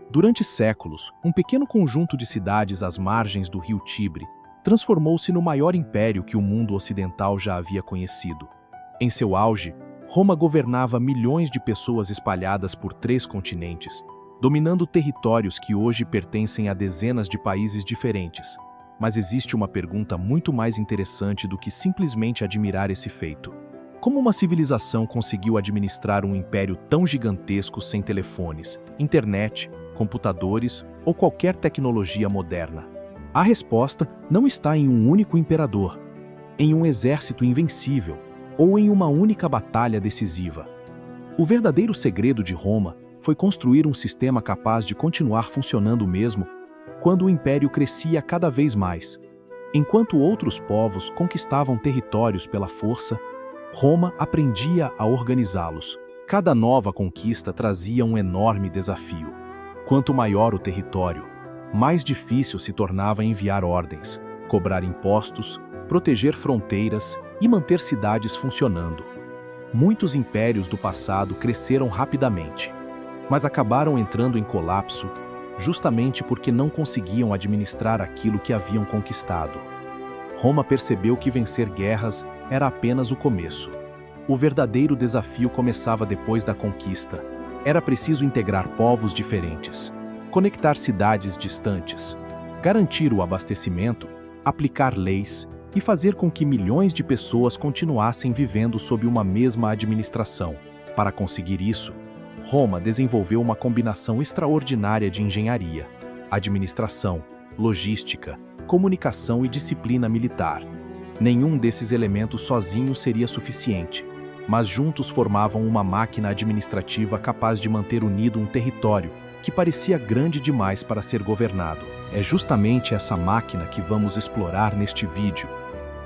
Durante séculos, um pequeno conjunto de cidades às margens do rio Tibre transformou-se no maior império que o mundo ocidental já havia conhecido. Em seu auge, Roma governava milhões de pessoas espalhadas por 3 continentes, dominando territórios que hoje pertencem a dezenas de países diferentes. Mas existe uma pergunta muito mais interessante do que simplesmente admirar esse feito. Como uma civilização conseguiu administrar um império tão gigantesco sem telefones, internet, computadores ou qualquer tecnologia moderna? A resposta não está em um único imperador, em um exército invencível ou em uma única batalha decisiva. O verdadeiro segredo de Roma foi construir um sistema capaz de continuar funcionando mesmo quando o império crescia cada vez mais. Enquanto outros povos conquistavam territórios pela força, Roma aprendia a organizá-los. Cada nova conquista trazia um enorme desafio. Quanto maior o território, mais difícil se tornava enviar ordens, cobrar impostos, proteger fronteiras e manter cidades funcionando. Muitos impérios do passado cresceram rapidamente, mas acabaram entrando em colapso justamente porque não conseguiam administrar aquilo que haviam conquistado. Roma percebeu que vencer guerras era apenas o começo. O verdadeiro desafio começava depois da conquista. Era preciso integrar povos diferentes, conectar cidades distantes, garantir o abastecimento, aplicar leis e fazer com que milhões de pessoas continuassem vivendo sob uma mesma administração. Para conseguir isso, Roma desenvolveu uma combinação extraordinária de engenharia, administração, logística, comunicação e disciplina militar. Nenhum desses elementos sozinho seria suficiente, mas juntos formavam uma máquina administrativa capaz de manter unido um território que parecia grande demais para ser governado. É justamente essa máquina que vamos explorar neste vídeo.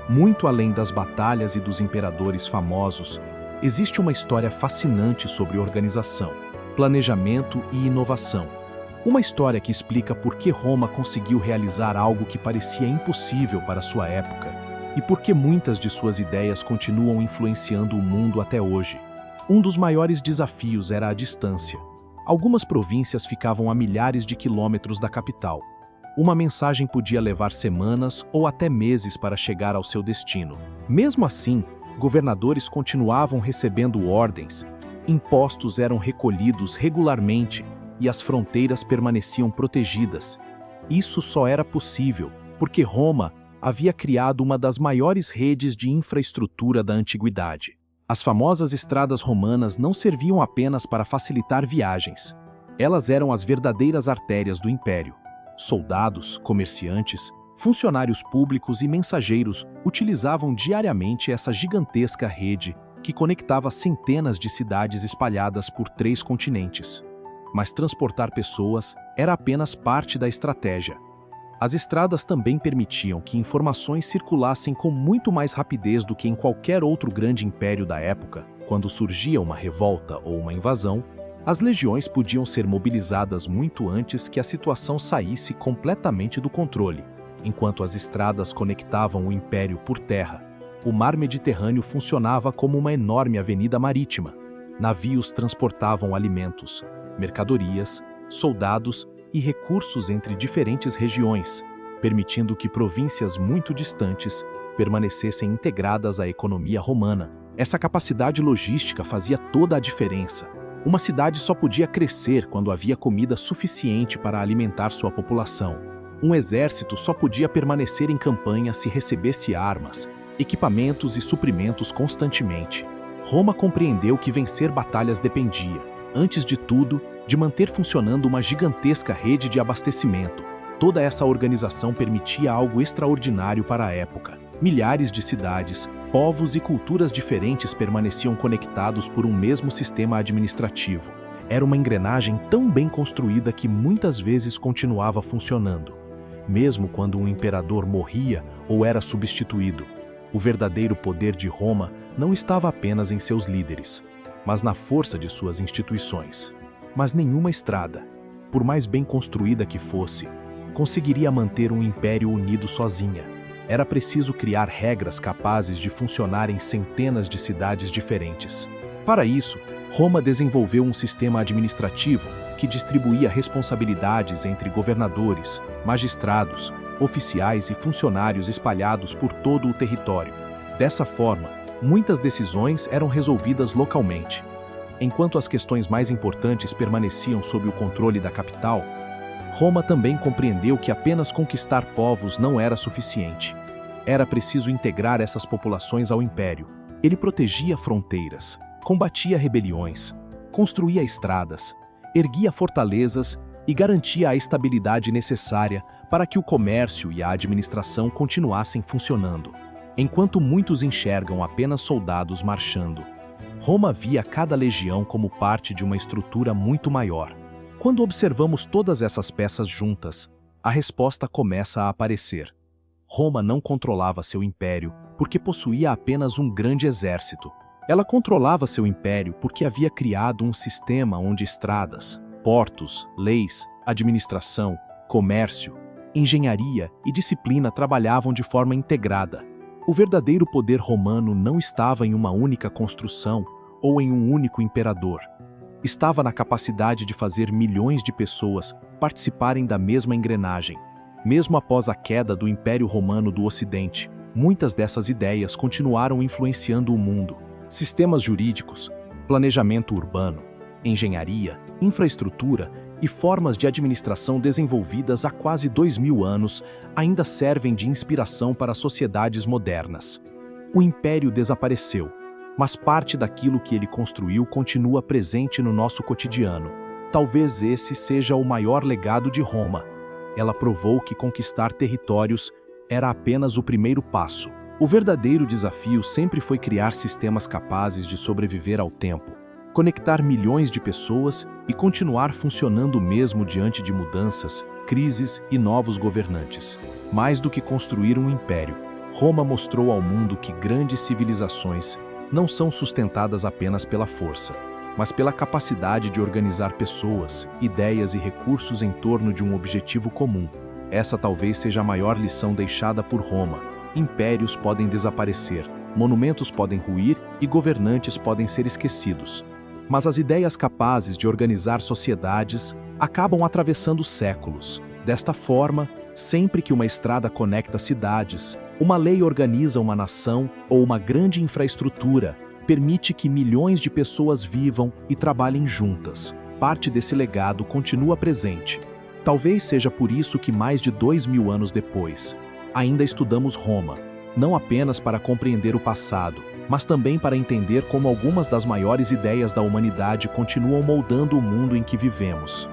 Muito além das batalhas e dos imperadores famosos, existe uma história fascinante sobre organização, planejamento e inovação. Uma história que explica por que Roma conseguiu realizar algo que parecia impossível para sua época e por que muitas de suas ideias continuam influenciando o mundo até hoje. Um dos maiores desafios era a distância. Algumas províncias ficavam a milhares de quilômetros da capital. Uma mensagem podia levar semanas ou até meses para chegar ao seu destino. Mesmo assim, governadores continuavam recebendo ordens, impostos eram recolhidos regularmente e as fronteiras permaneciam protegidas. Isso só era possível porque Roma havia criado uma das maiores redes de infraestrutura da antiguidade. As famosas estradas romanas não serviam apenas para facilitar viagens. Elas eram as verdadeiras artérias do império. Soldados, comerciantes, funcionários públicos e mensageiros utilizavam diariamente essa gigantesca rede que conectava centenas de cidades espalhadas por 3 continentes. Mas transportar pessoas era apenas parte da estratégia. As estradas também permitiam que informações circulassem com muito mais rapidez do que em qualquer outro grande império da época. Quando surgia uma revolta ou uma invasão, as legiões podiam ser mobilizadas muito antes que a situação saísse completamente do controle. Enquanto as estradas conectavam o império por terra, o mar Mediterrâneo funcionava como uma enorme avenida marítima. Navios transportavam alimentos, mercadorias, soldados e recursos entre diferentes regiões, permitindo que províncias muito distantes permanecessem integradas à economia romana. Essa capacidade logística fazia toda a diferença. Uma cidade só podia crescer quando havia comida suficiente para alimentar sua população. Um exército só podia permanecer em campanha se recebesse armas, equipamentos e suprimentos constantemente. Roma compreendeu que vencer batalhas dependia, antes de tudo, de manter funcionando uma gigantesca rede de abastecimento. Toda essa organização permitia algo extraordinário para a época. Milhares de cidades, povos e culturas diferentes permaneciam conectados por um mesmo sistema administrativo. Era uma engrenagem tão bem construída que muitas vezes continuava funcionando, mesmo quando um imperador morria ou era substituído. O verdadeiro poder de Roma não estava apenas em seus líderes, mas na força de suas instituições. Mas nenhuma estrada, por mais bem construída que fosse, conseguiria manter um império unido sozinha. Era preciso criar regras capazes de funcionar em centenas de cidades diferentes. Para isso, Roma desenvolveu um sistema administrativo que distribuía responsabilidades entre governadores, magistrados, oficiais e funcionários espalhados por todo o território. Dessa forma, muitas decisões eram resolvidas localmente. Enquanto as questões mais importantes permaneciam sob o controle da capital, Roma também compreendeu que apenas conquistar povos não era suficiente. Era preciso integrar essas populações ao império. Ele protegia fronteiras, combatia rebeliões, construía estradas, erguia fortalezas e garantia a estabilidade necessária para que o comércio e a administração continuassem funcionando. Enquanto muitos enxergam apenas soldados marchando, Roma via cada legião como parte de uma estrutura muito maior. Quando observamos todas essas peças juntas, a resposta começa a aparecer. Roma não controlava seu império porque possuía apenas um grande exército. Ela controlava seu império porque havia criado um sistema onde estradas, portos, leis, administração, comércio, engenharia e disciplina trabalhavam de forma integrada. O verdadeiro poder romano não estava em uma única construção ou em um único imperador. Estava na capacidade de fazer milhões de pessoas participarem da mesma engrenagem. Mesmo após a queda do Império Romano do Ocidente, muitas dessas ideias continuaram influenciando o mundo. Sistemas jurídicos, planejamento urbano, engenharia, infraestrutura e formas de administração desenvolvidas há quase 2000 anos ainda servem de inspiração para sociedades modernas. O império desapareceu, mas parte daquilo que ele construiu continua presente no nosso cotidiano. Talvez esse seja o maior legado de Roma. Ela provou que conquistar territórios era apenas o primeiro passo. O verdadeiro desafio sempre foi criar sistemas capazes de sobreviver ao tempo, conectar milhões de pessoas e continuar funcionando mesmo diante de mudanças, crises e novos governantes. Mais do que construir um império, Roma mostrou ao mundo que grandes civilizações não são sustentadas apenas pela força, mas pela capacidade de organizar pessoas, ideias e recursos em torno de um objetivo comum. Essa talvez seja a maior lição deixada por Roma. Impérios podem desaparecer, monumentos podem ruir e governantes podem ser esquecidos. Mas as ideias capazes de organizar sociedades acabam atravessando séculos. Desta forma, sempre que uma estrada conecta cidades, uma lei organiza uma nação ou uma grande infraestrutura, permite que milhões de pessoas vivam e trabalhem juntas. Parte desse legado continua presente. Talvez seja por isso que mais de 2000 anos depois, ainda estudamos Roma, não apenas para compreender o passado, mas também para entender como algumas das maiores ideias da humanidade continuam moldando o mundo em que vivemos.